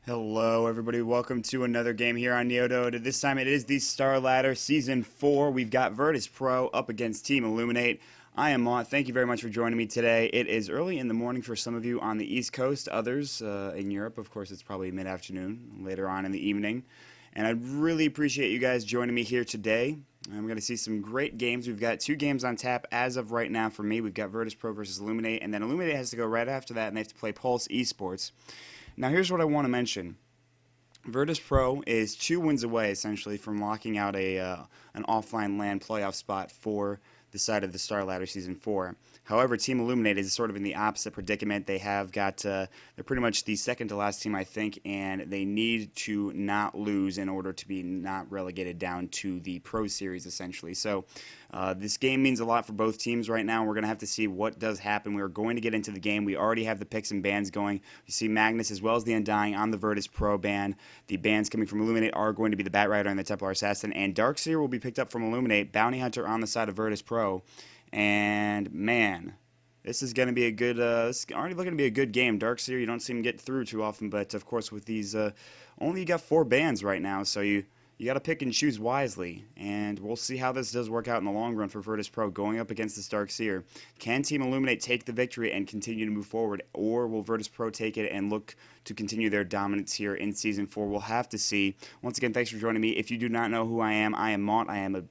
Hello, everybody. Welcome to another game here on Dota. This time it is the Star Ladder Season 4. We've got Virtus Pro up against Team iLuminate. I am Maut. Thank you very much for joining me today. It is early in the morning for some of you on the East Coast. Others in Europe, of course, it's probably mid-afternoon, later on in the evening. And I'd really appreciate you guys joining me here today. And we're going to see some great games. We've got two games on tap as of right now for me. We've got Virtus Pro versus iLuminate, and then iLuminate has to go right after that, and they have to play Pulse Esports. Now, here's what I want to mention. Virtus Pro is 2 wins away, essentially, from locking out an offline LAN playoff spot for the side of the Star Ladder Season 4. However, Team iLuminate is sort of in the opposite predicament. They have got, they're pretty much the second to last team, I think, and they need to not lose in order to be not relegated down to the Pro Series, essentially. So this game means a lot for both teams right now. We're going to have to see what does happen. We are going to get into the game. We already have the picks and bans going. You see Magnus as well as the Undying on the Virtus Pro ban. The bans coming from iLuminate are going to be the Bat Rider and the Templar Assassin, and Darkseer will be picked up from iLuminate. Bounty Hunter on the side of Virtus Pro. And man, this is going to be a good. This is already looking to be a good game. Darkseer, you don't see him get through too often, but of course with these, only you got 4 bans right now, so you got to pick and choose wisely. And we'll see how this does work out in the long run for Virtus Pro going up against this Darkseer. Can Team iLuminate take the victory and continue to move forward, or will Virtus Pro take it and look to continue their dominance here in Season 4? We'll have to see. Once again, thanks for joining me. If you do not know who I am Maut. I am a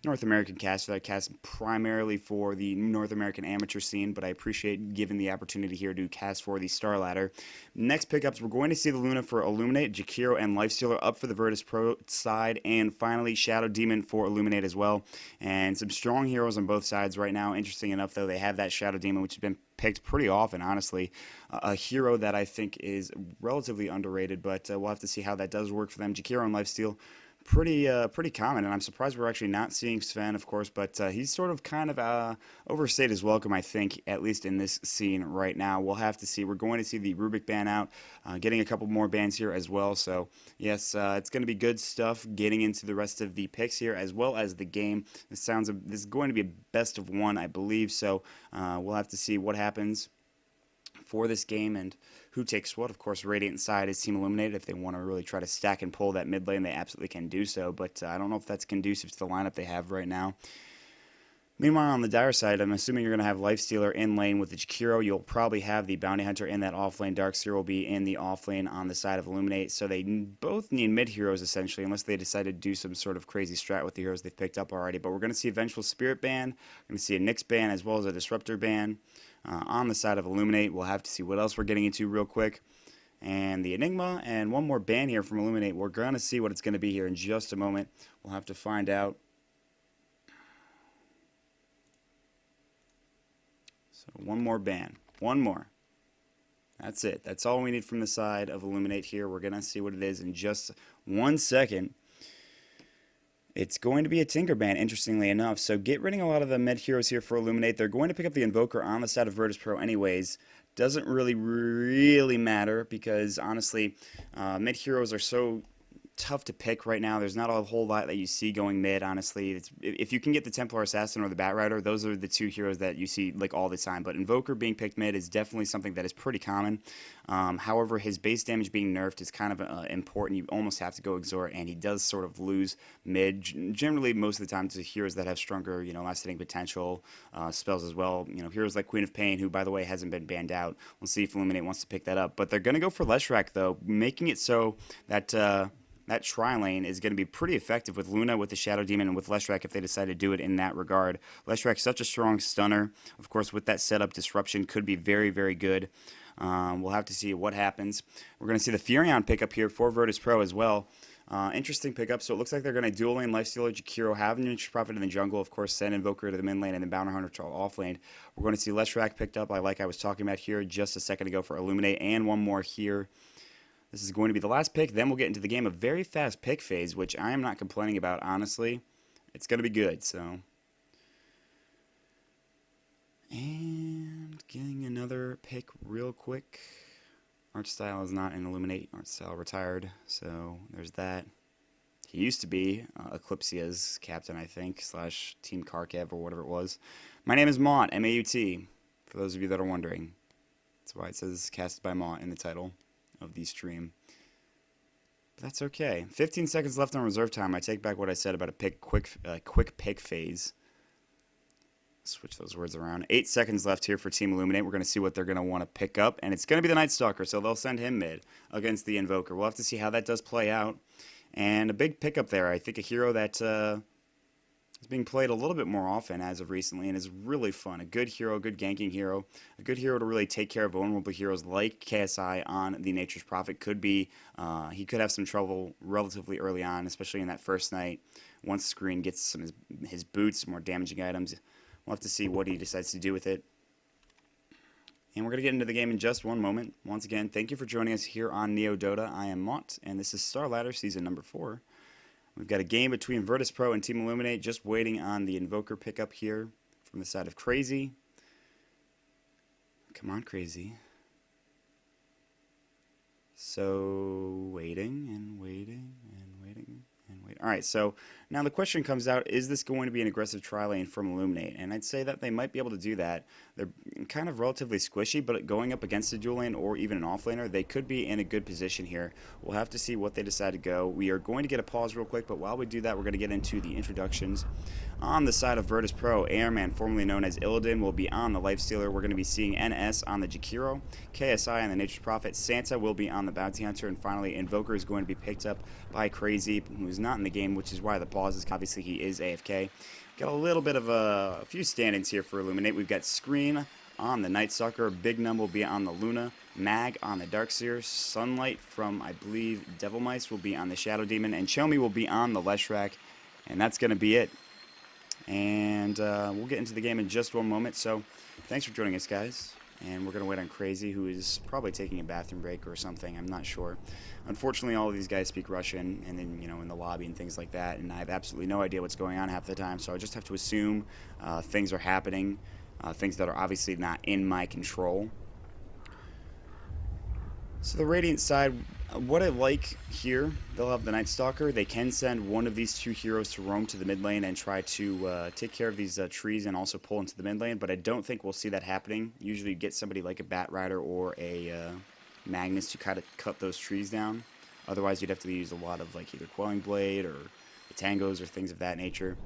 North American caster. I cast primarily for the North American amateur scene, but I appreciate giving the opportunity here to cast for the Star Ladder. Next pickups, we're going to see the Luna for iLuminate, Jakiro and Lifestealer up for the Virtus Pro side, and finally Shadow Demon for iLuminate as well. And some strong heroes on both sides right now. Interesting enough, though, they have that Shadow Demon, which has been picked pretty often, honestly. A hero that I think is relatively underrated, but we'll have to see how that does work for them. Jakiro and Lifesteal, pretty common, and I'm surprised we're actually not seeing Sven, of course, but he's sort of kind of overstayed his welcome, I think, at least in this scene right now. We'll have to see. We're going to see the Rubik ban out, getting a couple more bans here as well, so yes, it's going to be good stuff getting into the rest of the picks here as well as the game. This is going to be a best of one, I believe, so we'll have to see what happens for this game and who takes what. Of course, Radiant side is Team iLuminate. If they want to really try to stack and pull that mid lane, they absolutely can do so, but I don't know if that's conducive to the lineup they have right now. Meanwhile, on the Dire side, I'm assuming you're going to have Lifestealer in lane with the Jakiro. You'll probably have the Bounty Hunter in that off lane. Darkseer will be in the off lane on the side of iLuminate. So they both need mid heroes, essentially, unless they decide to do some sort of crazy strat with the heroes they've picked up already. But we're going to see a Vengeful Spirit ban. We're going to see a Nyx ban as well as a Disruptor ban on the side of iLuminate. We'll have to see what else we're getting into real quick. And the Enigma, and one more ban here from iLuminate. We're going to see what it's going to be here in just a moment. We'll have to find out. So one more ban. One more. That's it. That's all we need from the side of iLuminate here. We're going to see what it is in just 1 second. It's going to be a Tinker ban, interestingly enough. So get rid of a lot of the mid heroes here for iLuminate. They're going to pick up the Invoker on the side of Virtus Pro anyways. Doesn't really matter because, honestly, mid heroes are so tough to pick right now. There's not a whole lot that you see going mid, honestly. If you can get the Templar Assassin or the Bat Rider, those are the 2 heroes that you see like all the time. But Invoker being picked mid is definitely something that is pretty common. However, his base damage being nerfed is kind of important. You almost have to go Exort, and he does sort of lose mid. Generally, most of the time, to heroes that have stronger, last hitting potential spells as well. Heroes like Queen of Pain, who, by the way, hasn't been banned out. We'll see if iLuminate wants to pick that up. But they're going to go for Leshrac, though, making it so that that tri-lane is going to be pretty effective with Luna, with the Shadow Demon, and with Leshrac if they decide to do it in that regard. Leshrac's such a strong stunner. Of course, with that setup, Disruption could be very, very good. We'll have to see what happens. We're going to see the Furion pickup here for Virtus Pro as well. Interesting pickup. So it looks like they're going to dual lane Lifestealer, Jakiro, have an Ninja Prophet in the jungle, of course, send Invoker to the mid lane, and then Bounty Hunter to off lane. We're going to see Leshrac picked up, like I was talking about here just a second ago for iLuminate, and one more here. This is going to be the last pick. Then we'll get into the game. A very fast pick phase, which I am not complaining about, honestly. It's going to be good, so. And getting another pick real quick. Art style is not in iLuminate. Art style retired, so there's that. He used to be Eclipsia's captain, I think, slash Team Kharkiv or whatever it was. My name is Maut, M-A-U-T, for those of you that are wondering. That's why it says casted by Maut in the title of the stream. That's okay. 15 seconds left on reserve time. I take back what I said about a quick pick phase. Switch those words around. 8 seconds left here for Team iLluminate. We're going to see what they're going to want to pick up, and it's going to be the Night Stalker, so they'll send him mid against the Invoker. We'll have to see how that does play out. And a big pickup there. I think a hero that is being played a little bit more often as of recently and is really fun. A good hero, a good ganking hero, a good hero to really take care of vulnerable heroes like KSI on the Nature's Prophet. Could be, he could have some trouble relatively early on, especially in that first night. Once Screen gets some of his boots, some more damaging items. We'll have to see what he decides to do with it. And we're going to get into the game in just one moment. Once again, thank you for joining us here on Neo Dota. I am Maut, and this is Star Ladder Season number 4. We've got a game between Virtus Pro and Team iLluminate, just waiting on the Invoker pickup here from the side of Crazy. Come on, Crazy. So, waiting and waiting and waiting. Alright, so now the question comes out, is this going to be an aggressive tri lane from iLluminate? And I'd say that they might be able to do that. They're kind of relatively squishy, but going up against a dual lane or even an offlaner, they could be in a good position here. We'll have to see what they decide to go. We are going to get a pause real quick, but while we do that, we're going to get into the introductions. On the side of Virtus Pro, Airman, formerly known as Illidan, will be on the Lifestealer. We're going to be seeing NS on the Jakiro, KSI on the Nature's Prophet, Santa will be on the Bounty Hunter, and finally Invoker is going to be picked up by Crazy, who's not in the game, which is why the pause is. Obviously, he is AFK. Got a little bit of a few stand-ins here for iLluminate. We've got Screen on the Night Stalker, Big Num will be on the Luna, Mag on the Darkseer, Sunlight from, I believe, Devil Mice will be on the Shadow Demon, and Chomi will be on the Leshrac, and that's going to be it. And we'll get into the game in just one moment, so thanks for joining us, guys. And we're going to wait on Crazy, who is probably taking a bathroom break or something. I'm not sure. Unfortunately, all of these guys speak Russian, and then, you know, in the lobby and things like that, and I have absolutely no idea what's going on half the time, so I just have to assume things are happening, things that are obviously not in my control. So the Radiant side, what I like here, they'll have the Night Stalker. They can send one of these two heroes to roam to the mid lane and try to take care of these trees and also pull into the mid lane, but I don't think we'll see that happening. Usually you get somebody like a Bat Rider or a Magnus to kind of cut those trees down. Otherwise you'd have to use a lot of like either Quelling Blade or the Tangos or things of that nature.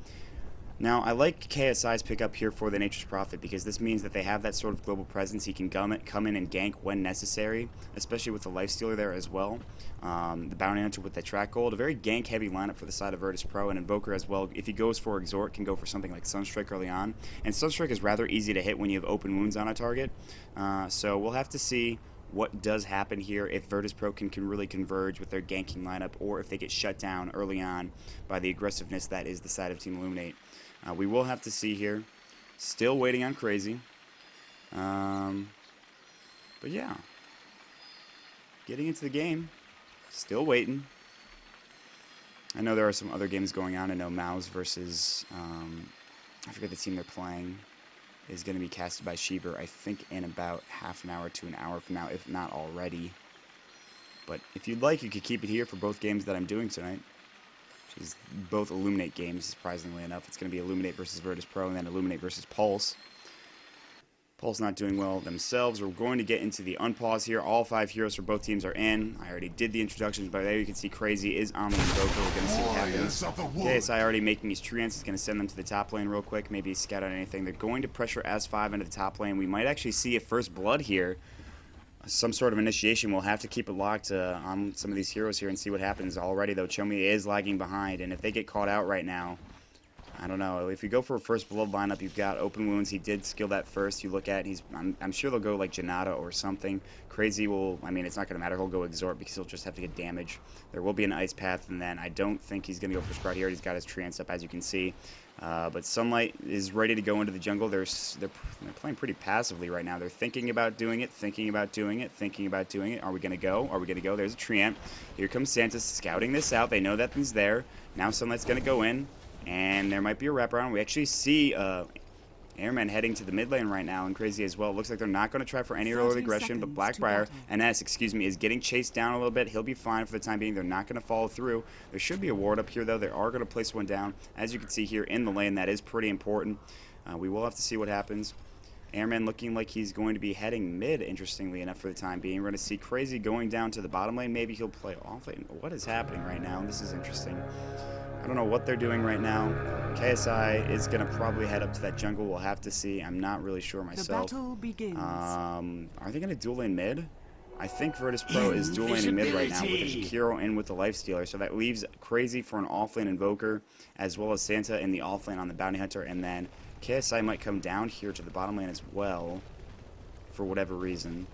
Now, I like KSI's pickup here for the Nature's Prophet because this means that they have that sort of global presence. He can come in and gank when necessary, especially with the Lifestealer there as well. The Bounty Hunter with the Track Gold, a very gank-heavy lineup for the side of Virtus Pro, and Invoker as well. If he goes for Exhort, can go for something like Sunstrike early on. And Sunstrike is rather easy to hit when you have open wounds on a target. So we'll have to see what does happen here if Virtus Pro can really converge with their ganking lineup, or if they get shut down early on by the aggressiveness that is the side of Team iLluminate. We will have to see here. Still waiting on Crazy. But yeah. Getting into the game. Still waiting. I know there are some other games going on. I know Mouse versus, I forget the team they're playing, is going to be casted by Sheever, I think, in about half an hour to an hour from now, if not already. But if you'd like, you could keep it here for both games that I'm doing tonight. Is both iLluminate games, surprisingly enough. It's going to be iLluminate versus Virtus Pro and then iLluminate versus Pulse. Pulse not doing well themselves. We're going to get into the unpause here. All 5 heroes for both teams are in. I already did the introductions, but there you can see Crazy is on the Invoker. We're going to see what happens. KSI already making his treants. He's going to send them to the top lane real quick. Maybe scout out anything. They're going to pressure S5 into the top lane. We might actually see a first blood here. Some sort of initiation. We'll have to keep it locked on some of these heroes here and see what happens. Already, though, Chomi is lagging behind, and if they get caught out right now, I don't know. If you go for a first blood lineup, you've got open wounds. He did skill that first. You look at, I'm sure they'll go like Janata or something. Crazy will, I mean, it's not going to matter. He'll go Exhort because he'll just have to get damage. There will be an Ice Path, and then I don't think he's going to go for Sprout here. He's got his Treants up, as you can see. But Sunlight is ready to go into the jungle. They're playing pretty passively right now. They're thinking about doing it, thinking about doing it, thinking about doing it. Are we going to go? Are we going to go? There's a Treant. Here comes Santa scouting this out. They know that he's there. Now Sunlight's going to go in, and there might be a wraparound. We actually see Airman heading to the mid lane right now, and Crazy as well. It looks like they're not going to try for any early aggression, but Blackbriar, NS, is getting chased down a little bit. He'll be fine for the time being. They're not going to follow through. There should be a ward up here, though. They are going to place one down. As you can see here in the lane, that is pretty important. We will have to see what happens. Airman looking like he's going to be heading mid, interestingly enough, for the time being. We're going to see Crazy going down to the bottom lane. Maybe he'll play off lane. What is happening right now? This is interesting. I don't know what they're doing right now. KSI is going to probably head up to that jungle. We'll have to see. I'm not really sure myself. The battle begins. Are they going to dual lane mid? I think Virtus Pro is dual laning mid right now with a Jakiro and with the Lifestealer. So that leaves Crazy for an offlane Invoker, as well as Santa in the offlane on the Bounty Hunter. And then KSI might come down here to the bottom lane as well, for whatever reason.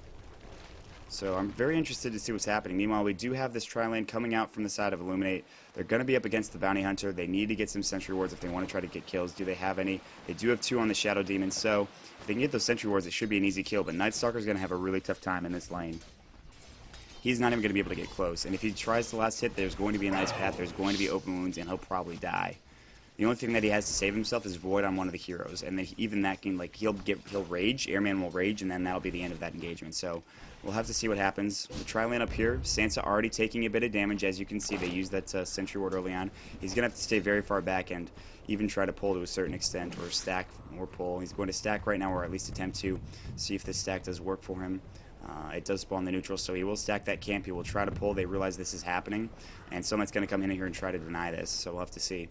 So I'm very interested to see what's happening. Meanwhile, we do have this tri-lane coming out from the side of Illuminate. They're going to be up against the Bounty Hunter. They need to get some Sentry Wards if they want to try to get kills. Do they have any? They do have 2 on the Shadow Demon, so if they can get those Sentry Wards, it should be an easy kill. But Night Stalker's going to have a really tough time in this lane. He's not even going to be able to get close. And if he tries the last hit, there's going to be a nice path. There's going to be open wounds, and he'll probably die. The only thing that he has to save himself is Void on one of the heroes, and then even that can, like, he'll rage, Airman will rage, and then that'll be the end of that engagement. So we'll have to see what happens. The tri-lane up here, Sansa already taking a bit of damage. As you can see, they used that Sentry Ward early on. He's going to have to stay very far back and even try to pull to a certain extent, or stack or pull. He's going to stack right now, or at least attempt to see if this stack does work for him. It does spawn the neutral, so he will stack that camp. He will try to pull. They realize this is happening, and someone's going to come in here and try to deny this, so we'll have to see.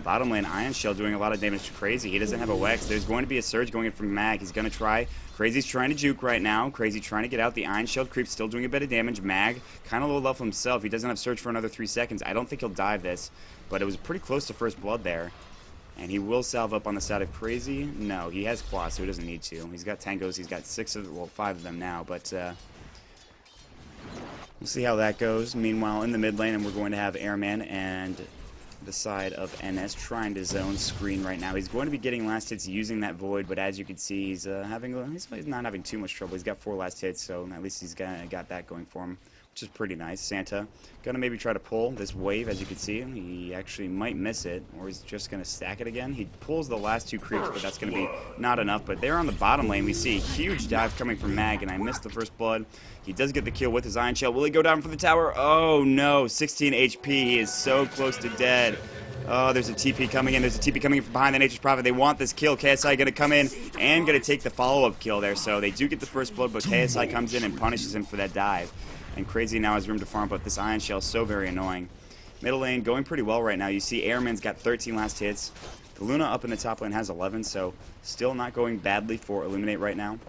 Bottom lane, Iron Shell doing a lot of damage to Crazy. He doesn't have a Wex. There's going to be a surge going in from Mag. He's going to try. Crazy's trying to juke right now. Crazy trying to get out. The Iron Shell creep still doing a bit of damage. Mag, kind of low level himself. He doesn't have surge for another 3 seconds. I don't think he'll dive this, but it was pretty close to first blood there. And he will salve up on the side of Crazy. No, he has Claw, so he doesn't need to. He's got Tangos. He's got 5 of them now, but we'll see how that goes. Meanwhile, in the mid lane, and we're going to have Airman and the side of NS trying to zone screen right now. He's going to be getting last hits using that Void, but as you can see, he's not having too much trouble. He's got 4 last hits, so at least he's got that going for him, which is pretty nice. Santa gonna maybe try to pull this wave. As you can see, he actually might miss it, or he's just gonna stack it again. He pulls the last 2 creeps, but that's gonna be not enough. But there on the bottom lane, we see a huge dive coming from Mag, and I missed the first blood. He does get the kill with his Iron Shell. Will he go down for the tower? Oh no, 16 HP. He is so close to dead. Oh, there's a TP coming in. There's a TP coming in from behind the Nature's Prophet. They want this kill. KSI going to come in and going to take the follow-up kill there. So they do get the first blood, but KSI comes in and punishes him for that dive. And Crazy now has room to farm, but this Iron Shell is so very annoying. Middle lane going pretty well right now. You see Airman's got 13 last hits. The Luna up in the top lane has 11, so still not going badly for Illuminate right now.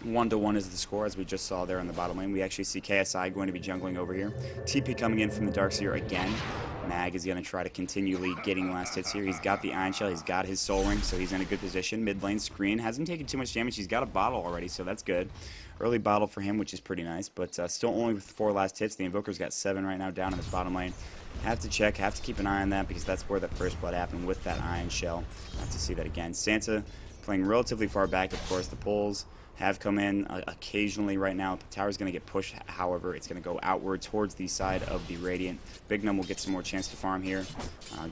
1-1 is the score, as we just saw there on the bottom lane. We actually see KSI going to be jungling over here. TP coming in from the Darkseer again. Mag is going to try to continually getting last hits here. He's got the Iron Shell. He's got his Soul Ring, so he's in a good position. Mid lane screen. Hasn't taken too much damage. He's got a bottle already, so that's good. Early bottle for him, which is pretty nice, but still only with 4 last hits. The Invoker's got 7 right now down in this bottom lane. Have to check, have to keep an eye on that, because that's where that first blood happened with that Iron Shell. Have to see that again. Santa playing relatively far back, of course. The pulls have come in occasionally right now. The tower's going to get pushed, however, it's going to go outward towards the side of the Radiant. Big Num will get some more chance to farm here.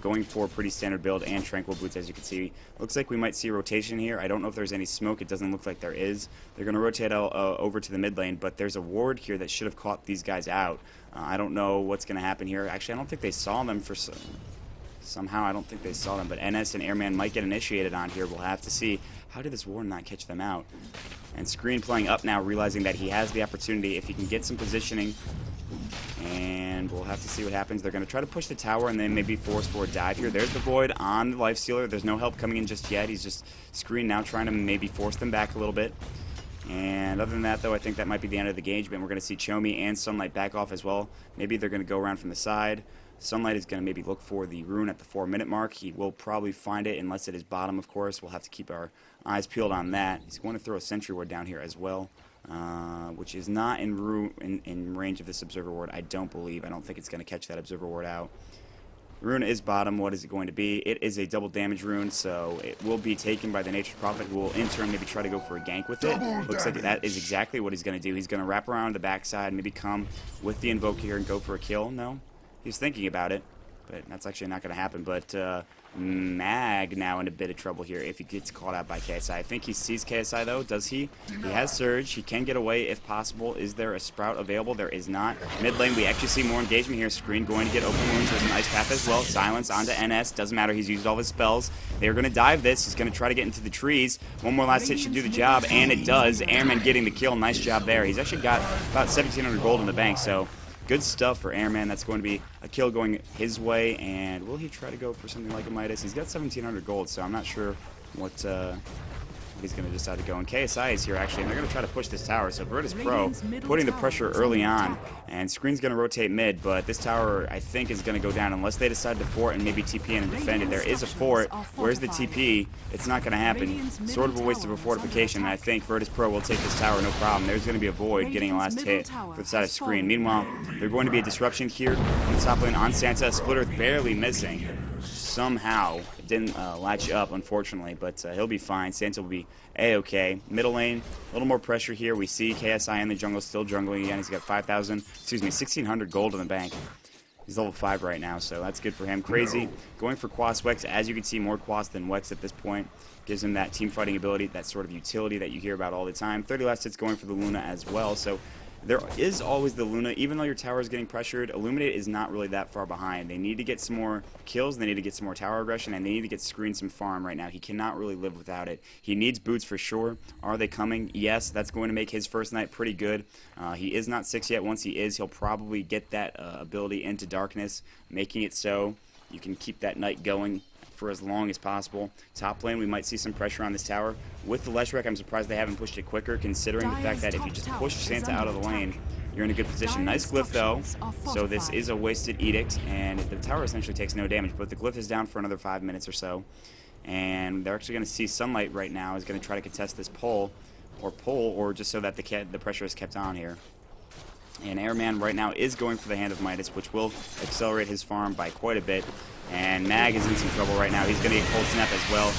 Going for a pretty standard build and Tranquil Boots, as you can see. Looks like we might see a rotation here. I don't know if there's any smoke. It doesn't look like there is. They're going to rotate over to the mid lane, but there's a ward here that should have caught these guys out. I don't know what's going to happen here. Actually, I don't think they saw them for somehow. I don't think they saw them, but NS and Airman might get initiated on here. We'll have to see. How did this ward not catch them out? And Screen playing up now, realizing that he has the opportunity if he can get some positioning. And we'll have to see what happens. They're going to try to push the tower and then maybe force for a dive here. There's the Void on the Lifestealer. There's no help coming in just yet. He's just Screen now trying to maybe force them back a little bit. And other than that, though, I think that might be the end of the engagement. We're going to see Chomi and Sunlight back off as well. Maybe they're going to go around from the side. Sunlight is going to maybe look for the rune at the 4-minute mark. He will probably find it, unless it is bottom, of course. We'll have to keep our eyes peeled on that. He's going to throw a Sentry Ward down here as well, which is not in range of this Observer Ward, I don't believe. I don't think it's going to catch that Observer Ward out. Rune is bottom. What is it going to be? It is a double damage rune, so it will be taken by the Nature's Prophet, who will in turn maybe try to go for a gank with it. Looks like that is exactly what he's going to do. He's going to wrap around the backside, maybe come with the Invoke here and go for a kill. No? He's thinking about it. but that's actually not going to happen. But Mag now in a bit of trouble here if he gets caught out by KSI. I think he sees KSI, though. Does he? He has Surge. He can get away if possible. Is there a Sprout available? There is not. Mid lane, we actually see more engagement here. Screen going to get open wounds. There's an Ice Path as well. Silence onto NS. Doesn't matter. He's used all his spells. They're going to dive this. He's going to try to get into the trees. One more last hit should do the job, and it does. Airman getting the kill. Nice job there. He's actually got about 1,700 gold in the bank, so good stuff for Airman. That's going to be a kill going his way. And will he try to go for something like a Midas? He's got 1,700 gold, so I'm not sure what he's going to decide to go. And KSI is here, actually, and they're going to try to push this tower. So Virtus Pro putting the pressure early on. And Screen's going to rotate mid, but this tower, I think, is going to go down unless they decide to fort and maybe TP in and defend it. There is a fort. Where's the TP? It's not going to happen. Sort of a waste of a fortification, and I think Virtus Pro will take this tower, no problem. There's going to be a Void getting a last hit for the side of Screen. Meanwhile, there's going to be a disruption here on the top lane on Santa. Splitter barely missing. Somehow it didn't latch up, unfortunately, but he'll be fine. Santa will be a-okay. Middle lane, a little more pressure here. We see KSI in the jungle still jungling again. He's got 1,600 gold in the bank. He's level 5 right now, so that's good for him. Crazy. Going for Quas Wex. As you can see, more Quas than Wex at this point. Gives him that team fighting ability, that sort of utility that you hear about all the time. 30 last hits going for the Luna as well, so there is always the Luna. Even though your tower is getting pressured, iLuminate is not really that far behind. They need to get some more kills, they need to get some more tower aggression, and they need to get Screen some farm right now. He cannot really live without it. He needs boots for sure. Are they coming? Yes, that's going to make his first night pretty good. He is not 6 yet. Once he is, he'll probably get that ability into darkness, making it so you can keep that night going for as long as possible. Top lane, we might see some pressure on this tower. With the Leshrac, I'm surprised they haven't pushed it quicker, considering the fact that if you just push Santa out of the lane, you're in a good position. Nice glyph, though, so this is a wasted edict, and the tower essentially takes no damage, but the glyph is down for another 5 minutes or so, and they're actually going to see Sunlight right now is going to try to contest this pull, or just so that the pressure is kept on here. And Airman right now is going for the Hand of Midas, which will accelerate his farm by quite a bit. And Mag is in some trouble right now. He's going to get Cold Snap as well.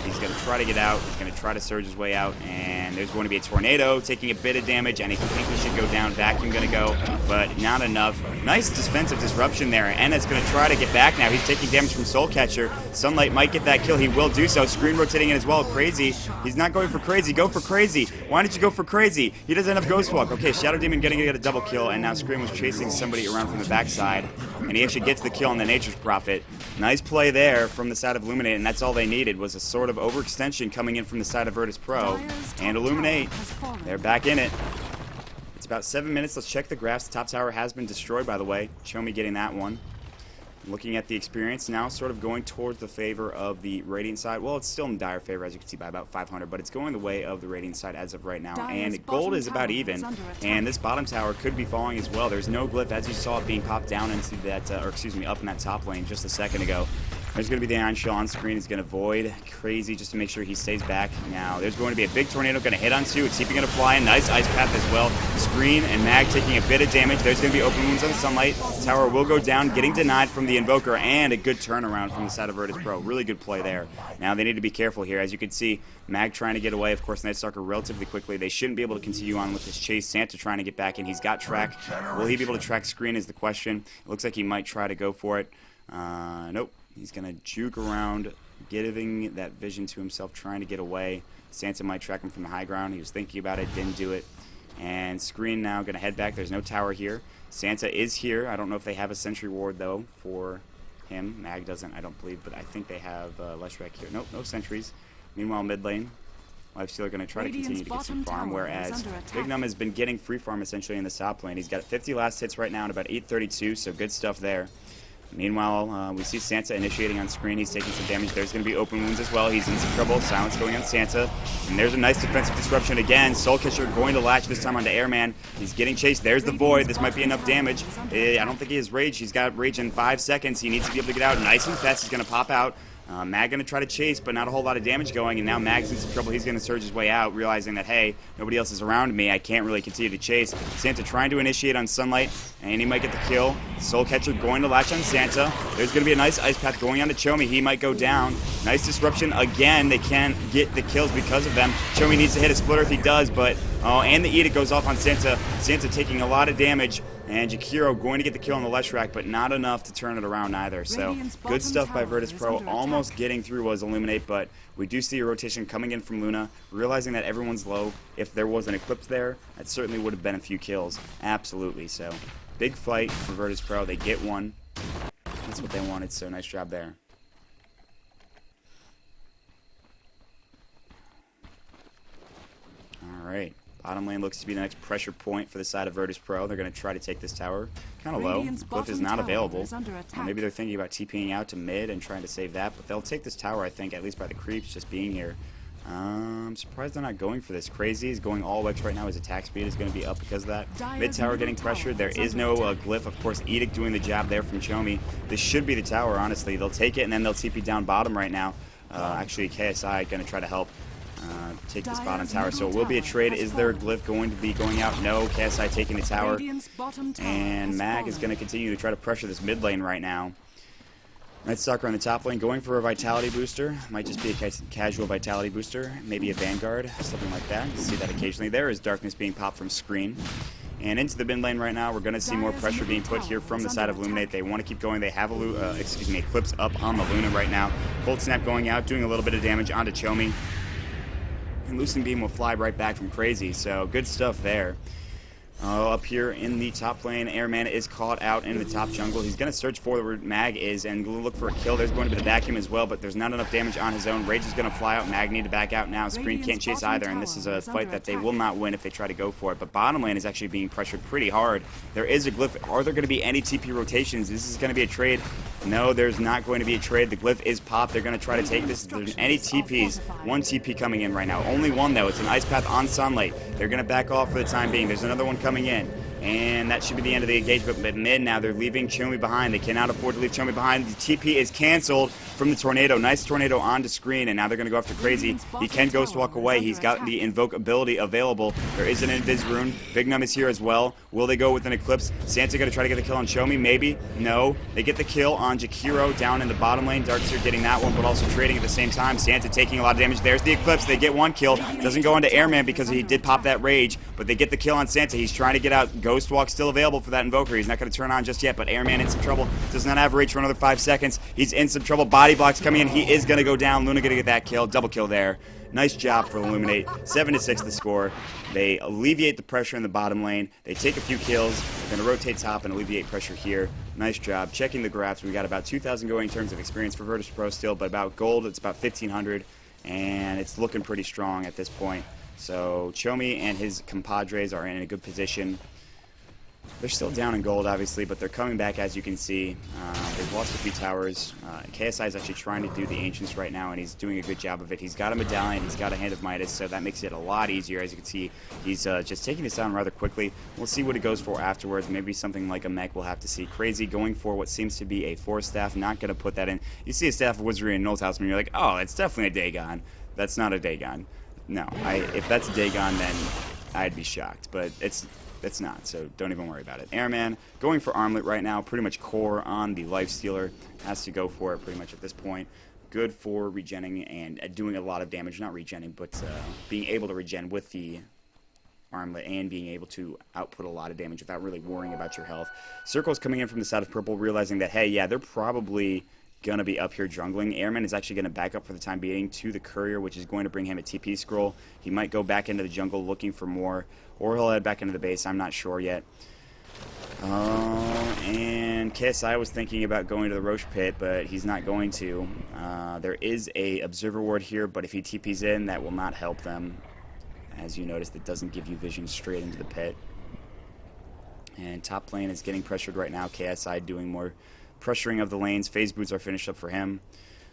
He's going to try to get out. He's going to try to surge his way out. And there's going to be a Tornado taking a bit of damage. And I think he should go down. Vacuum going to go, but not enough. Nice defensive disruption there. And it's going to try to get back now. He's taking damage from Soul Catcher. Sunlight might get that kill. He will do so. Screen rotating in as well. Crazy. He's not going for Crazy. Go for Crazy. Why didn't you go for Crazy? He doesn't have Ghost Walk. Okay, Shadow Demon getting to get a double kill. And now Screen was chasing somebody around from the backside. And he actually gets the kill on the Nature's Prophet. Nice play there from the side of iLuminate, and that's all they needed was a sort of overextension coming in from the side of Virtus Pro. And iLuminate, they're back in it. It's about 7 minutes. Let's check the graphs. The top tower has been destroyed, by the way. Show me getting that one. Looking at the experience now, sort of going towards the favor of the Radiant side. Well, it's still in dire favor, as you can see, by about 500, but it's going the way of the Radiant side as of right now. And gold is about even, and this bottom tower could be falling as well. There's no glyph, as you saw it being popped down into that, up in that top lane just a second ago. There's going to be the Iron Shell on screen. He's going to Void Crazy just to make sure he stays back. Now, there's going to be a big Tornado going to hit on two. It's TP going to fly in. Nice Ice Path as well. Screen and Mag taking a bit of damage. There's going to be open wounds on Sunlight. Tower will go down, getting denied from the Invoker, and a good turnaround from the side of Virtus Pro. Really good play there. Now, they need to be careful here. As you can see, Mag trying to get away. Of course, Night Stalker relatively quickly. They shouldn't be able to continue on with this chase. Santa trying to get back in. He's got track. Will he be able to track Screen is the question. It looks like he might try to go for it. Nope. He's going to juke around, giving that vision to himself, trying to get away. Santa might track him from the high ground. He was thinking about it, didn't do it. And Screen now going to head back. There's no tower here. Santa is here. I don't know if they have a Sentry Ward, though, for him. Mag doesn't, I don't believe, but I think they have Leshrac here. Nope, no sentries. Meanwhile, mid lane, Lifestealer going to try to continue to get some farm, whereas Big Num has been getting free farm essentially in the top lane. He's got 50 last hits right now and about 832, so good stuff there. Meanwhile, we see Santa initiating on screen. He's taking some damage. There's going to be open wounds as well. He's in some trouble. Silence going on Santa. And there's a nice defensive disruption again. Soul Catcher going to latch this time onto Airman. He's getting chased. There's the Void. This might be enough damage. I don't think he has Rage. He's got Rage in 5 seconds. He needs to be able to get out. Nice and fast. He's going to pop out. Mag going to try to chase, but not a whole lot of damage going, and now Mag's in some trouble. He's going to surge his way out, realizing that, hey, nobody else is around me. I can't really continue to chase. Santa trying to initiate on Sunlight, and he might get the kill. Soul Catcher going to latch on Santa. There's going to be a nice Ice Path going on to Chomi. He might go down. Nice disruption again. They can't get the kills because of them. Chomi needs to hit a splitter if he does, but, oh, and the Edict goes off on Santa. Santa taking a lot of damage. And Jakiro going to get the kill on the Leshrac, but not enough to turn it around either. So good stuff by Virtus Pro, almost getting through was Illuminate, but we do see a rotation coming in from Luna, realizing that everyone's low. If there was an Eclipse there, that certainly would have been a few kills. Absolutely. So big fight for Virtus Pro. They get one. That's what they wanted, so nice job there. Alright. Bottom lane looks to be the next pressure point for the side of Virtus Pro. They're going to try to take this tower. Kind of low. Cliff is not available. Maybe they're thinking about TPing out to mid and trying to save that, but they'll take this tower, I think, at least by the creeps just being here. I'm surprised they're not going for this. Crazy is going all X right now. His attack speed is going to be up because of that. Mid tower getting pressured. There is no glyph. Of course, Edict doing the job there from Chomi. This should be the tower, honestly. They'll take it, and then they'll TP down bottom right now. Actually, KSI going to try to help take this bottom tower. So it will be a trade. Is there a glyph going to be going out? No. KSI taking the tower. And Mag is going to continue to try to pressure this mid lane right now. Night Stalker on the top lane going for a Vitality booster. Might just be a casual Vitality booster. Maybe a Vanguard, something like that. You see that occasionally. There is Darkness being popped from screen. And into the mid lane right now, we're going to see more pressure being put here from the side of Illuminate. They want to keep going. They have a Eclipse up on the Luna right now. Cold Snap going out, doing a little bit of damage onto Chomi. And Loosening Beam will fly right back from Crazy, so good stuff there. Up here in the top lane, Airman is caught out in the top jungle. He's going to search for where Mag is and look for a kill. There's going to be the vacuum as well, but there's not enough damage on his own. Rage is going to fly out. Mag need to back out now. Screen can't chase either, and this is a fight that they will not win if they try to go for it. But bottom lane is actually being pressured pretty hard. There is a glyph. Are there going to be any TP rotations? This is going to be a trade. No, there's not going to be a trade. The glyph is popped. They're going to try to take this. If there's any TPs, one TP coming in right now. Only one, though. It's an Ice Path on Sunlight. They're going to back off for the time being. There's another one coming in. And that should be the end of the engagement. But mid now, they're leaving Chomi behind. They cannot afford to leave Chomi behind. The TP is canceled from the Tornado. Nice Tornado onto screen, and now they're going to go after Crazy. He can Ghost Walk away. He's got the Invoke ability available. There is an Invis Rune. Big Num is here as well. Will they go with an Eclipse? Santa going to try to get the kill on Chomi? Maybe. No. They get the kill on Jakiro down in the bottom lane. Darkseer getting that one, but also trading at the same time. Santa taking a lot of damage. There's the Eclipse. They get one kill. Doesn't go onto Airman because he did pop that Rage, but they get the kill on Santa. He's trying to get out. Ghost Walk still available for that Invoker. He's not going to turn on just yet, but Airman in some trouble. Does not have Rage for another 5 seconds. He's in some trouble. Body blocks coming in. He is going to go down. Luna going to get that kill. Double kill there. Nice job for Illuminate. 7-6 the score. They alleviate the pressure in the bottom lane. They take a few kills. They're going to rotate top and alleviate pressure here. Nice job. Checking the graphs, we got about 2,000 going in terms of experience for Virtus Pro still, but about gold, it's about 1,500, and it's looking pretty strong at this point. So Chomi and his compadres are in a good position. They're still down in gold, obviously, but they're coming back, as you can see. They've lost a few towers. KSI is actually trying to do the Ancients right now, and he's doing a good job of it. He's got a Medallion, he's got a Hand of Midas, so that makes it a lot easier. As you can see, he's just taking this down rather quickly. We'll see what he goes for afterwards. Maybe something like a mech we'll have to see. Crazy going for what seems to be a Force Staff, not going to put that in. You see a Staff of Wizardry in Null's House, and you're like, oh, it's definitely a Dagon. That's not a Dagon. No, if that's a Dagon, then I'd be shocked, but it's not, so don't even worry about it. Airman going for Armlet right now, pretty much core on the Lifestealer. Has to go for it pretty much at this point. Good for regenning and doing a lot of damage. Not regenning, but being able to regen with the Armlet and being able to output a lot of damage without really worrying about your health. Circle's coming in from the side of purple, realizing that, hey, yeah, they're probably going to be up here jungling. Airman is actually going to back up for the time being to the Courier, which is going to bring him a TP scroll. He might go back into the jungle looking for more, or he'll head back into the base. I'm not sure yet. And KSI was thinking about going to the Roche Pit, but he's not going to. There is a Observer Ward here, but if he TPs in, that will not help them. As you notice, it doesn't give you vision straight into the pit. And top lane is getting pressured right now. KSI doing more pressuring of the lanes. Phase boots are finished up for him.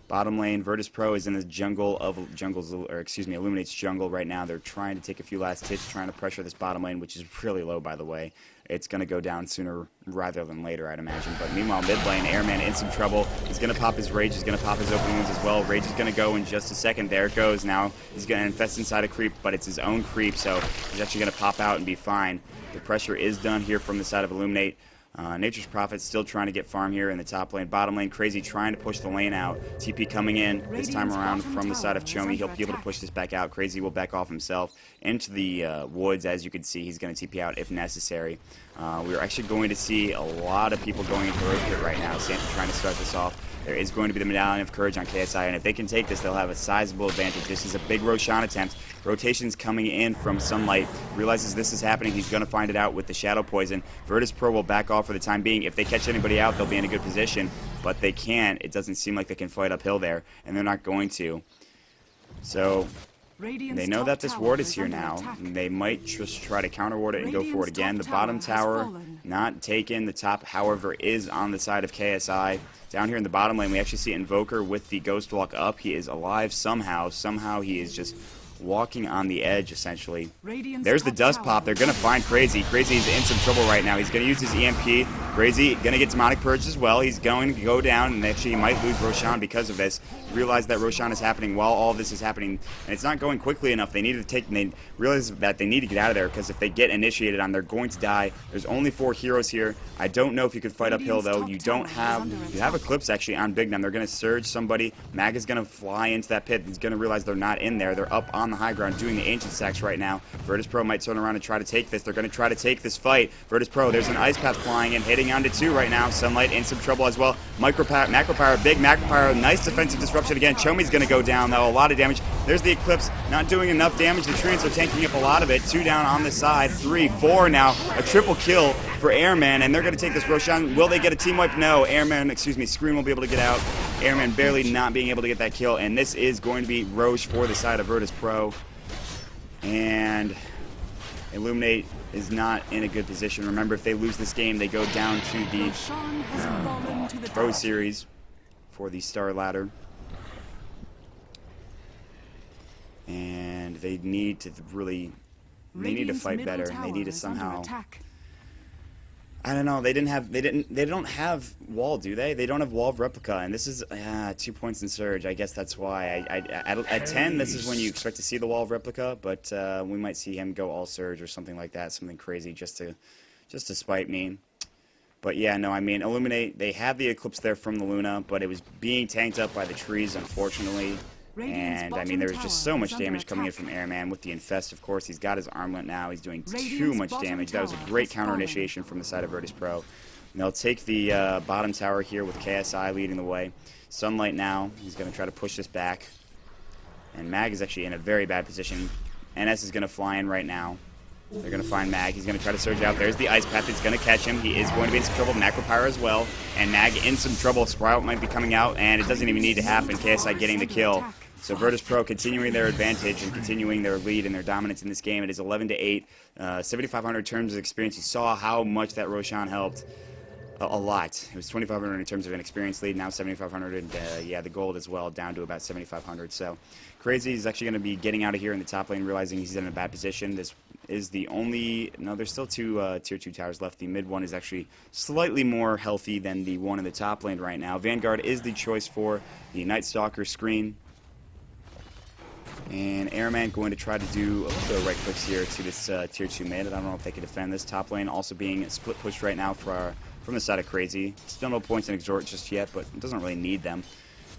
Bottom lane, Virtus Pro is in the jungle of Illuminate's jungle right now. They're trying to take a few last hits, trying to pressure this bottom lane, which is really low, by the way. It's going to go down sooner rather than later, I'd imagine. But meanwhile, mid lane, Airman in some trouble. He's going to pop his Rage. He's going to pop his opening wounds as well. Rage is going to go in just a second. There it goes. Now he's going to infest inside a creep, but it's his own creep, so he's actually going to pop out and be fine. The pressure is done here from the side of Illuminate. Nature's Prophet still trying to get farm here in the top lane. Bottom lane, Crazy trying to push the lane out. TP coming in this time around from the side of Chomi. He'll be able to push this back out. Crazy will back off himself into the woods. As you can see, he's going to TP out if necessary. We're actually going to see a lot of people going into Rose Pit right now. Santa trying to start this off. There is going to be the Medallion of Courage on KSI, and if they can take this, they'll have a sizable advantage. This is a big Roshan attempt. Rotation's coming in from Sunlight. Realizes this is happening. He's going to find it out with the Shadow Poison. Virtus Pro will back off for the time being. If they catch anybody out, they'll be in a good position, but they can't. It doesn't seem like they can fight uphill there, and they're not going to. So they know that this ward is here now. They might just try to counter ward it and go for it again. The bottom tower not taken. The top, however, is on the side of KSI. Down here in the bottom lane, we actually see Invoker with the Ghost Walk up. He is alive somehow. Somehow he is just walking on the edge, essentially. There's the dust pop. They're going to find Crazy. Crazy is in some trouble right now. He's going to use his EMP. Crazy going to get Demonic Purge as well. He's going to go down, and actually he might lose Roshan because of this. Realize that Roshan is happening while all this is happening, and it's not going quickly enough. They need to take, and they realize that they need to get out of there, because if they get initiated on, they're going to die. There's only 4 heroes here. I don't know if you could fight uphill, though. You have Eclipse, actually, on Big Nem. They're going to surge somebody. Mag is going to fly into that pit. He's going to realize they're not in there. They're up on the high ground doing the Ancient Stacks right now. Virtus Pro might turn around and try to take this. They're going to try to take this fight. Virtus Pro, there's an Ice Path flying in, hitting onto 2 right now. Sunlight in some trouble as well. Macro Power, big Macro Power, nice defensive disruption again. Chomi's going to go down, though. A lot of damage. There's the Eclipse, not doing enough damage. The Treants are tanking up a lot of it. 2 down on the side, 3, 4 now. A triple kill for Airman, and they're going to take this Roshan. Will they get a team wipe? No. Scream will be able to get out. Airman barely not being able to get that kill, and this is going to be Roche for the side of Virtus Pro. And iLuminate is not in a good position. Remember, if they lose this game, they go down to the Pro Series for the Star Ladder. And they need to fight better. They need to somehow, I don't know, they don't have wall, do they? They don't have wall of replica, and this is 2 points in surge. I guess that's why. At 10, this is when you expect to see the wall of replica, but we might see him go all surge or something like that, something crazy just to spite me. But yeah, no, I mean, iLuminate, they have the Eclipse there from the Luna, but it was being tanked up by the trees, unfortunately. And, I mean, there was just so much damage coming in from Airman with the Infest, of course. He's got his armlet now. He's doing too much damage. That was a great counter initiation from the side of Virtus Pro. And they'll take the bottom tower here with KSI leading the way. Sunlight now. He's going to try to push this back. And Mag is actually in a very bad position. NS is going to fly in right now. They're going to find Mag. He's going to try to surge out. There's the Ice Path. He's going to catch him. He is going to be in some trouble. Macro Pyro as well. And Mag in some trouble. Sprout might be coming out, and it doesn't even need to happen. KSI getting the kill. So Virtus Pro continuing their advantage and continuing their lead and their dominance in this game. It is 11-8, 7,500 in terms of experience. You saw how much that Roshan helped. A lot. It was 2,500 in terms of an experience lead. Now 7,500, and yeah, the gold as well, down to about 7,500. So Crazy is actually going to be getting out of here in the top lane, realizing he's in a bad position. This is the only... No, there's still 2 tier 2 towers left. The mid one is actually slightly more healthy than the one in the top lane right now. Vanguard is the choice for the Night Stalker screen. And Airman going to try to do a little bit of right clicks here to this tier 2 mid. I don't know if they can defend this. Top lane also being split pushed right now from the side of Crazy. Still no points in Exhort just yet, but it doesn't really need them.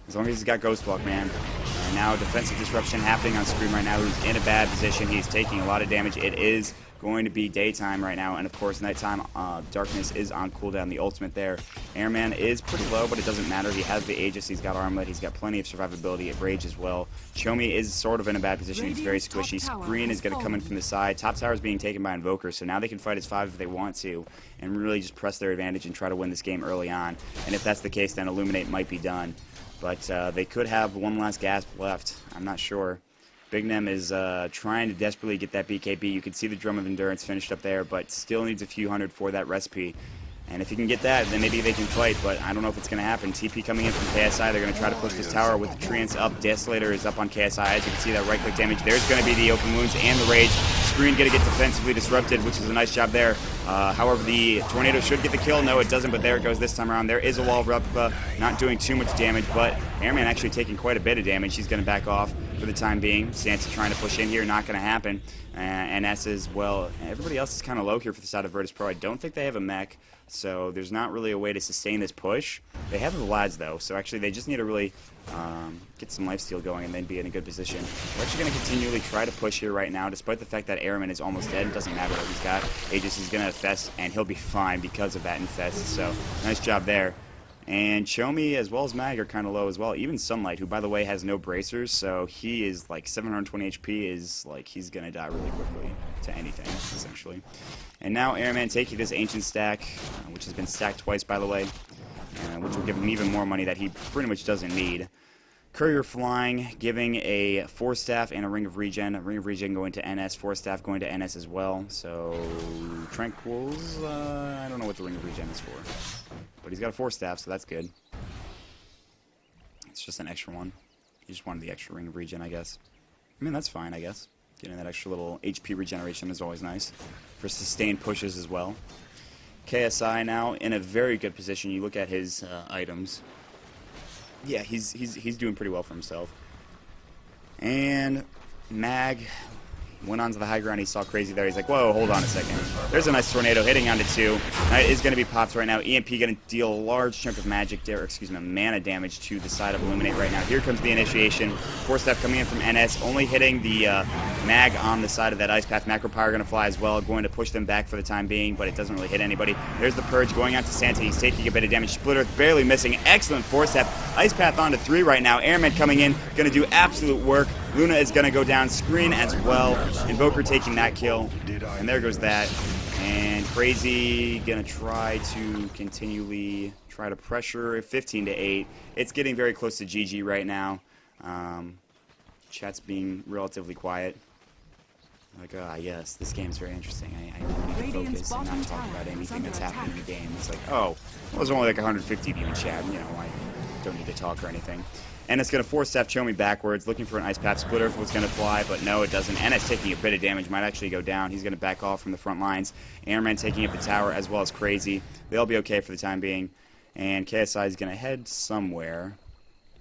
As long as he's got Ghost Walk, man. And now defensive disruption happening on screen right now. He's in a bad position. He's taking a lot of damage. It is going to be daytime right now, and of course nighttime darkness is on cooldown. The ultimate there. Airman is pretty low, but it doesn't matter. He has the Aegis, he's got armlet, he's got plenty of survivability at Rage as well. Chomi is sort of in a bad position. He's very squishy. Screen is going to come in from the side. Top tower is being taken by Invoker, so now they can fight as 5 if they want to and really just press their advantage and try to win this game early on. And if that's the case, then iLuminate might be done. But they could have one last gasp left. I'm not sure. Big Nem is trying to desperately get that BKB. You can see the Drum of Endurance finished up there, but still needs a few hundred for that recipe. And if he can get that, then maybe they can fight, but I don't know if it's going to happen. TP coming in from KSI. They're going to try to push this tower with the Treants up. Desolator is up on KSI. As you can see, that right-click damage. There's going to be the open wounds and the Rage. Screen going to get defensively disrupted, which is a nice job there. However, the Tornado should get the kill. No, it doesn't, but there it goes this time around. There is a wall of replica, not doing too much damage, but Airman actually taking quite a bit of damage. He's going to back off for the time being. Sansa trying to push in here, not going to happen. And S as well. Everybody else is kind of low here for the side of Virtus Pro. I don't think they have a mech. So there's not really a way to sustain this push. They have the lads, though, so actually they just need to really get some lifesteal going and then be in a good position. We're actually going to continually try to push here right now, despite the fact that Airman is almost dead. It doesn't matter what he's got. Aegis is going to infest, and he'll be fine because of that infest. So nice job there. And Chomi as well as Mag are kind of low as well. Even Sunlight, who by the way has no bracers, so he is like 720 HP, is like he's going to die really quickly to anything, essentially. And now Airman taking this Ancient stack, which has been stacked twice by the way, which will give him even more money that he pretty much doesn't need. Courier flying, giving a 4-staff and a Ring of Regen. A Ring of Regen going to NS, 4-staff going to NS as well. So, Tranquils, I don't know what the Ring of Regen is for. But he's got a 4-staff, so that's good. It's just an extra one. He just wanted the extra Ring of Regen, I guess. I mean, that's fine, I guess. Getting that extra little HP regeneration is always nice. For sustained pushes as well. KSI now in a very good position. You look at his items. Yeah, he's doing pretty well for himself. And Mag went onto the high ground. He saw Crazy there. He's like, whoa, hold on a second. There's a nice tornado hitting onto 2. That is going to be popped right now. EMP going to deal a large chunk of mana damage to the side of iLuminate right now. Here comes the initiation. 4-staff coming in from NS, only hitting the Mag on the side of that Ice Path. Macro Power going to fly as well, going to push them back for the time being, but it doesn't really hit anybody. There's the Purge going on to Santa. He's taking a bit of damage. Split Earth barely missing. Excellent 4-staff. Ice Path onto 3 right now. Airman coming in, going to do absolute work. Luna is going to go down. Screen as well. Invoker taking that kill. And there goes that. And Crazy going to try to continually try to pressure 15 to 8. It's getting very close to GG right now. Chat's being relatively quiet. Like, yes, this game's very interesting. I need to focus and not talk about anything that's happening in the game. It's like, oh, well, there's only like 150 of you in chat. You know, I don't need to talk or anything. And it's going to 4-staff Chomi backwards, looking for an Ice Path Splitter if it was going to fly, but no, it doesn't. NS taking a bit of damage, might actually go down. He's going to back off from the front lines. Airman taking up the tower as well as Crazy. They'll be okay for the time being. And KSI is going to head somewhere.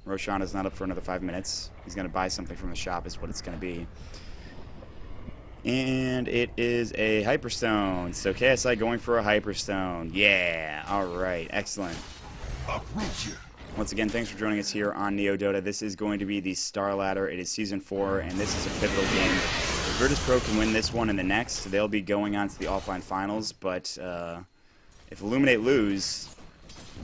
Roshan is not up for another 5 minutes. He's going to buy something from the shop is what it's going to be. And it is a Hyperstone. So KSI going for a Hyperstone. Yeah, alright, excellent. Once again, thanks for joining us here on Neo Dota. This is going to be the Star Ladder. It is Season 4, and this is a pivotal game. If Virtus Pro can win this one and the next, they'll be going on to the offline finals, but if iLuminate lose,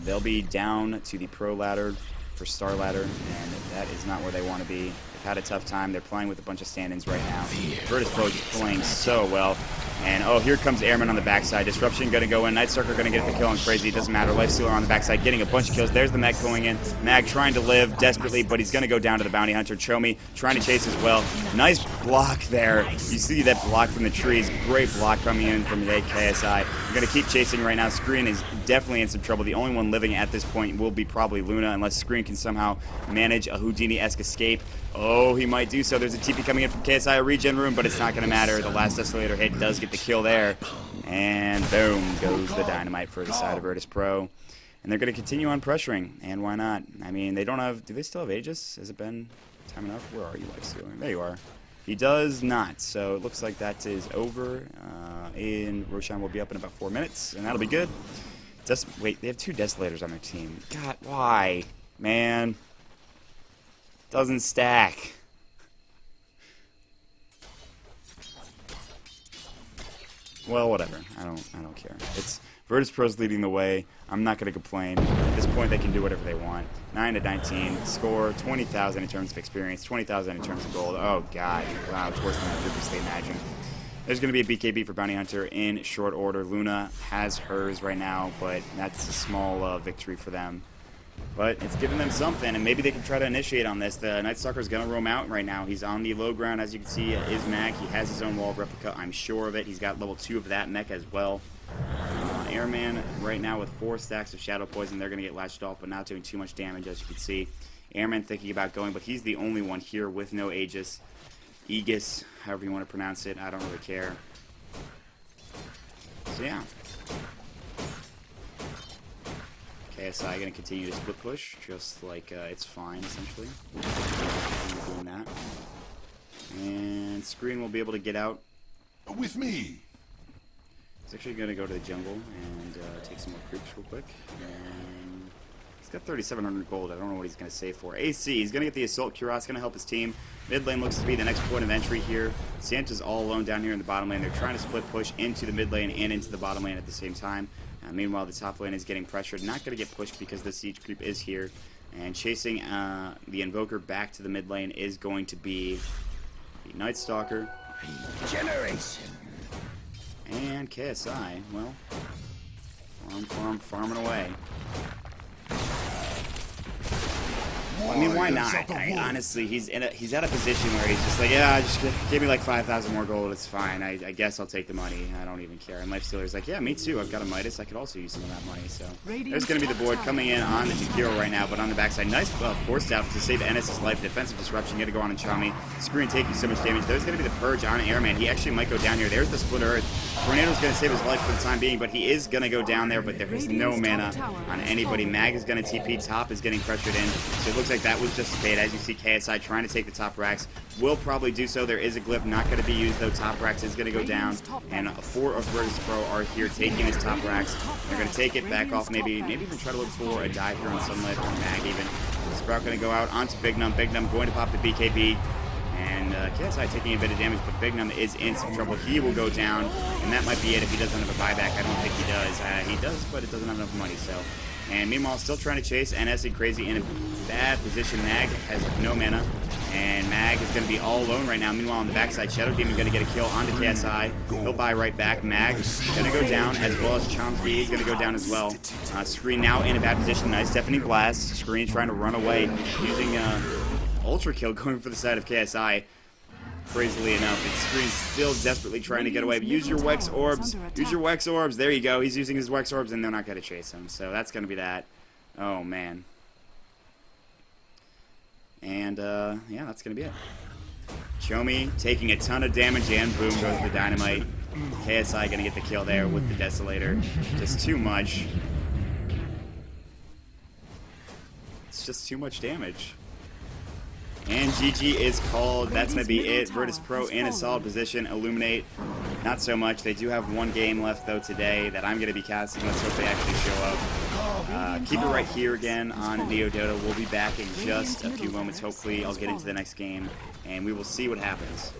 they'll be down to the Pro Ladder for Star Ladder, and that is not where they want to be. They've had a tough time. They're playing with a bunch of stand-ins right now. Virtus Pro just playing so well. And, oh, here comes Airman on the backside. Disruption going to go in. Nightstalker going to get the kill on Crazy. It doesn't matter. Lifestealer on the backside getting a bunch of kills. There's the Mag going in. Mag trying to live desperately, but he's going to go down to the Bounty Hunter. Chomi trying to chase as well. Nice block there. You see that block from the trees. Great block coming in from the KSI. We're going to keep chasing right now. Screen is definitely in some trouble. The only one living at this point will be probably Luna, unless Screen can somehow manage a Houdini-esque escape. Oh, he might do so. There's a TP coming in from KSI, a regen room, but it's not going to matter. The last Desolator hit does get the kill there. And boom goes the dynamite for the side of Virtus Pro. And they're going to continue on pressuring. And why not? I mean, they don't have... Do they still have Aegis? Has it been time enough? Where are you, Lifestealer? There you are. He does not. So it looks like that is over. And Roshan will be up in about 4 minutes. And that'll be good. Wait, they have 2 Desolators on their team. God, why? Man. Doesn't stack. Well, whatever. I don't care. It's Virtus Pro's leading the way. I'm not going to complain. At this point, they can do whatever they want. 9 to 19. Score 20,000 in terms of experience. 20,000 in terms of gold. Oh God! Wow, it's worse than I previously imagined. There's going to be a BKB for Bounty Hunter in short order. Luna has hers right now, but that's a small victory for them. But it's giving them something, and maybe they can try to initiate on this. The Night Stalker is going to roam out right now. He's on the low ground, as you can see, is Mag. He has his own wall of replica, I'm sure of it. He's got level 2 of that mech as well. Airman right now with 4 stacks of Shadow Poison. They're going to get latched off, but not doing too much damage, as you can see. Airman thinking about going, but he's the only one here with no Aegis. Aegis, however you want to pronounce it. I don't really care. So, yeah. KSI going to continue to split push, just like it's fine, essentially. Doing that. And Screen will be able to get out. With me. He's actually going to go to the jungle and take some more creeps real quick. And he's got 3,700 gold. I don't know what he's going to save for. AC, he's going to get the Assault Cuirass, going to help his team. Mid lane looks to be the next point of entry here. Santa's all alone down here in the bottom lane. They're trying to split push into the mid lane and into the bottom lane at the same time. Meanwhile, the top lane is getting pressured. Not going to get pushed because the siege creep is here. And chasing the Invoker back to the mid lane is going to be the Night Stalker. Regeneration. And KSI, well, farming away. I mean, why not? Honestly, he's at a position where he's just like, yeah, just give me like 5,000 more gold, it's fine. I guess I'll take the money. I don't even care. And Lifestealer's like, yeah, me too. I've got a Midas. I could also use some of that money. So there's going to be the board coming in on the Jakiro right now, but on the backside, nice force out to save NS's life. Defensive disruption. Going to go on and Chami. Screen taking so much damage. There's going to be the purge on Airman. He actually might go down here. There's the split earth. Tornado's going to save his life for the time being, but he is going to go down there. But there is no mana on anybody. Mag is going to TP. Top is getting pressured in. So it looks like that was just a bait. As you see, KSI trying to take the top racks. Will probably do so. There is a glyph not going to be used, though. Top racks is going to go down. And 4 of Virtus Pro are here taking his top racks. They're going to take it back off, maybe even try to look for a dive here on Sunlight or Mag even. Sprout going to go out onto Big Num. Big Num going to pop the BKB. And KSI taking a bit of damage, but Big Num is in some trouble. He will go down, and that might be it if he doesn't have a buyback. I don't think he does. He does, but it doesn't have enough money, so. And meanwhile, still trying to chase NS and Crazy in a bad position. Mag has no mana, and Mag is going to be all alone right now. Meanwhile, on the backside, Shadow Demon going to get a kill onto KSI. He'll buy right back. Mag going to go down, as well as Chomsky is going to go down as well. Screen now in a bad position. Nice Deafening Blast. Screen trying to run away, using Ultra Kill going for the side of KSI. Crazily enough, it's Screen still desperately trying to get away. But use your Wex Orbs. Use your Wex Orbs. There you go. He's using his Wex Orbs, and they're not going to chase him. So that's going to be that. Oh, man. And, yeah, that's going to be it. Chomi taking a ton of damage, and boom goes the Dynamite. KSI going to get the kill there with the Desolator. Just too much. It's just too much damage. And GG is called. That's going to be it. Virtus Pro in a solid position. Illuminate, not so much. They do have one game left, though, today that I'm going to be casting. Let's hope they actually show up. Keep it right here again on Neo Dota. We'll be back in just a few moments. Hopefully, I'll get into the next game, and we will see what happens.